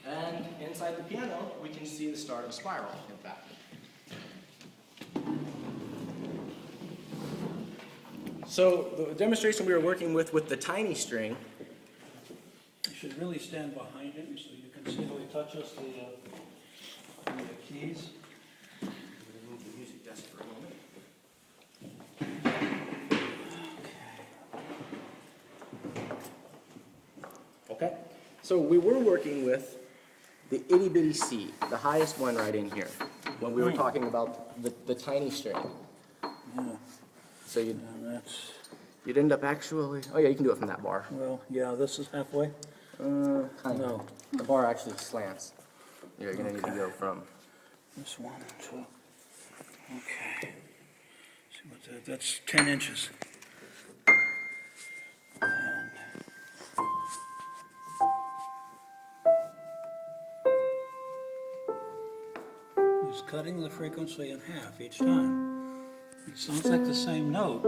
And inside the piano, we can see the start of a spiral, in fact. So the demonstration we were working with the tiny string. You should really stand behind him so you can see how he touches the keys. I'm going to move the music desk for a moment. Okay, so we were working with the itty bitty C, the highest one right in here, when we were talking about the tiny string. Yeah, So and that's, you'd end up actually, oh yeah, you can do it from that bar. well, yeah, this is halfway. Kind of. No, The bar actually slants. You're going to need to go from. this one, two. Okay. See what that's 10 inches. And he's cutting the frequency in half each time. It sounds like the same note.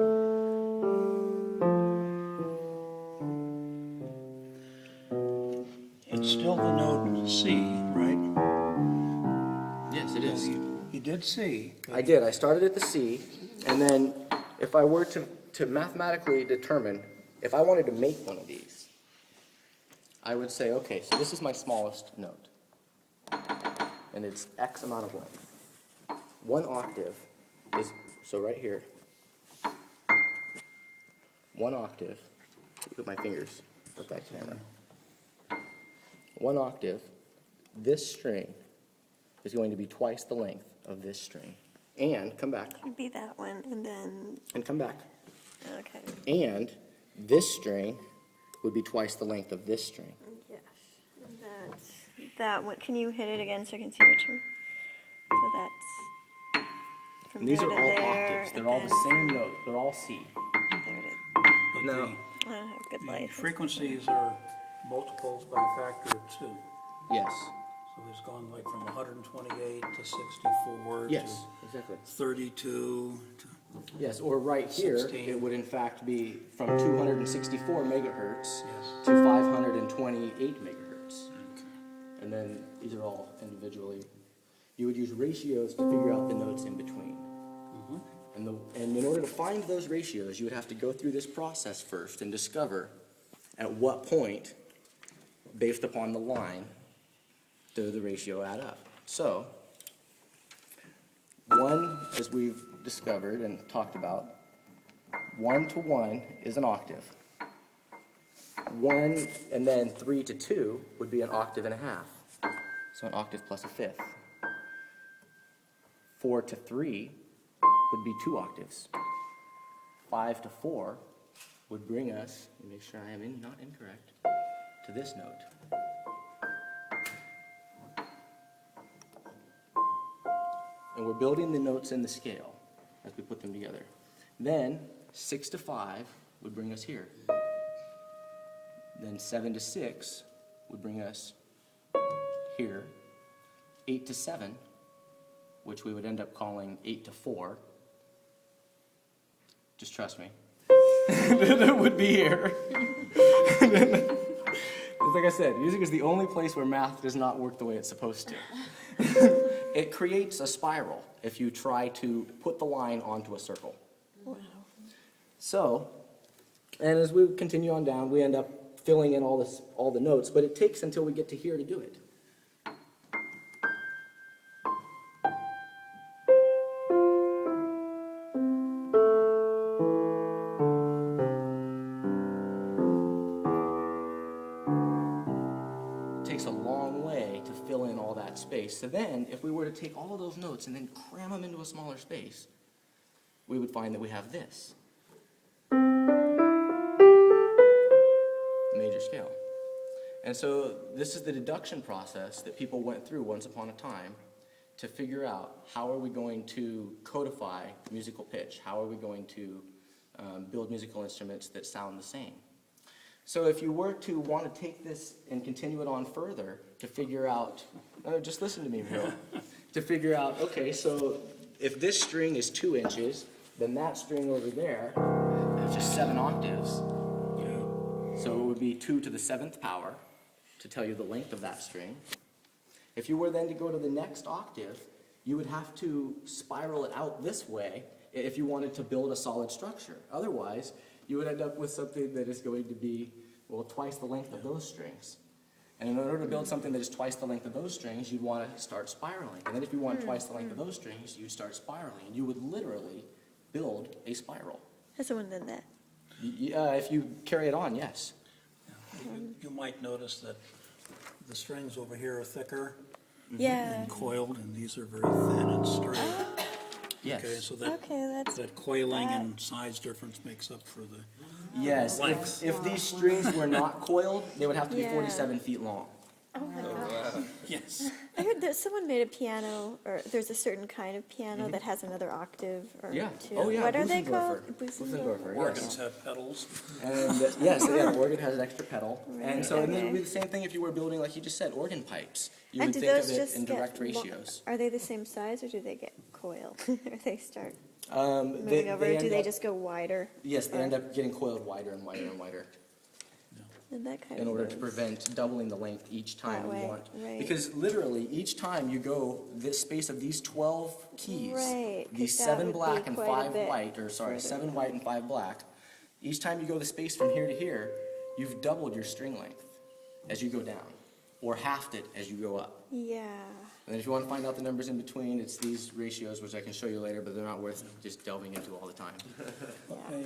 It's still the note C, right? Yes, it is. He did C. I did. I started at the C, and then if I were to mathematically determine, if I wanted to make one of these, I would say, okay, so this is my smallest note, and it's X amount of length. 1 octave is, so right here, 1 octave, look at my fingers with that camera. 1 octave, this string is going to be twice the length of this string. And, come back, It'd be that one, and then, and come back. okay, And this string would be twice the length of this string. yes. And that's, that one, can you hit it again so I can see which one? So that's from And these there are to all there, octaves. They're and all the then same note. They're all C. there it is. But No. I don't have good the light. frequencies are multiples by a factor of 2. Yes. So it's gone like from 128 to 64 Yes, exactly. to 32 to, Yes, or right here, 16. it would in fact be from 264 megahertz yes. to 528 megahertz. And then these are all individually. You would use ratios to figure out the notes in between. And in order to find those ratios, you would have to go through this process first and discover at what point, based upon the line, does the ratio add up. So, 1, as we've discovered and talked about, 1 to 1 is an octave. 1 and then 3 to 2 would be an octave and a half. So an octave plus a fifth. 4 to 3 would be 2 octaves. 5 to 4 would bring us, let me make sure I am not incorrect, to this note. And we're building the notes in the scale as we put them together. Then 6 to 5 would bring us here. Then 7 to 6 would bring us here. 8 to 7, which we would end up calling 8 to 4. Just trust me. That would be here. Like I said, music is the only place where math does not work the way it's supposed to. It creates a spiral if you try to put the line onto a circle. Wow. So, and as we continue on down, we end up filling in all the notes, but it takes until we get to here to do it. It takes a long way to fill in all that space. So then, if we were to take all of those notes and then cram them into a smaller space, we would find that we have this. Major scale. And so this is the deduction process that people went through once upon a time to figure out how are we going to codify musical pitch, how are we going to build musical instruments that sound the same. So if you were to want to take this and continue it on further to figure out, just listen to me, Bill, to figure out, okay, so if this string is 2 inches, then that string over there is just 7 octaves. So it would be 2 to the 7th power to tell you the length of that string. If you were then to go to the next octave, you would have to spiral it out this way if you wanted to build a solid structure. Otherwise, you would end up with something that is going to be, well, twice the length of those strings. And in order to build something that is twice the length of those strings, you'd want to start spiraling. And then if you want twice the length of those strings, you'd start spiraling. And you would literally build a spiral. Has someone done that? If you carry it on, yes. You might notice that the strings over here are thicker Yeah. and coiled, and these are very thin and straight. Yes. Okay, so that, Okay, that's that coiling and size difference makes up for the, Yes. Length. If these strings were not coiled, they would have to be Yeah. 47 feet long. oh my god. yes. I heard that someone made a piano, or there's a certain kind of piano that has another octave or Yeah. two. Oh, yeah. What are they Bussendorfer. called? Bussendorfer, yes. Organs have pedals. And yes, yeah, the organ has an extra pedal. And so and then it would okay. be the same thing if you were building, like you just said, organ pipes. You And would do think those of it just in get direct lo- ratios. Are they the same size, or do they get coiled? Or they start They- moving over? they Or do end they up- just go wider? Yes, they Or- end up getting coiled wider and wider and wider And that kind in of order to moves. prevent doubling the length each time That you way, want. right. Because literally, each time you go this space of these 12 keys, Right, 'cause these that 7 would be black and quite a 5 bit white, or sorry, further 7 white and 5 black, each time you go the space from here to here, you've doubled your string length as you go down, or halved it as you go up. Yeah. And then if you want to find out the numbers in between, it's these ratios, which I can show you later, but they're not worth just delving into all the time. Yeah.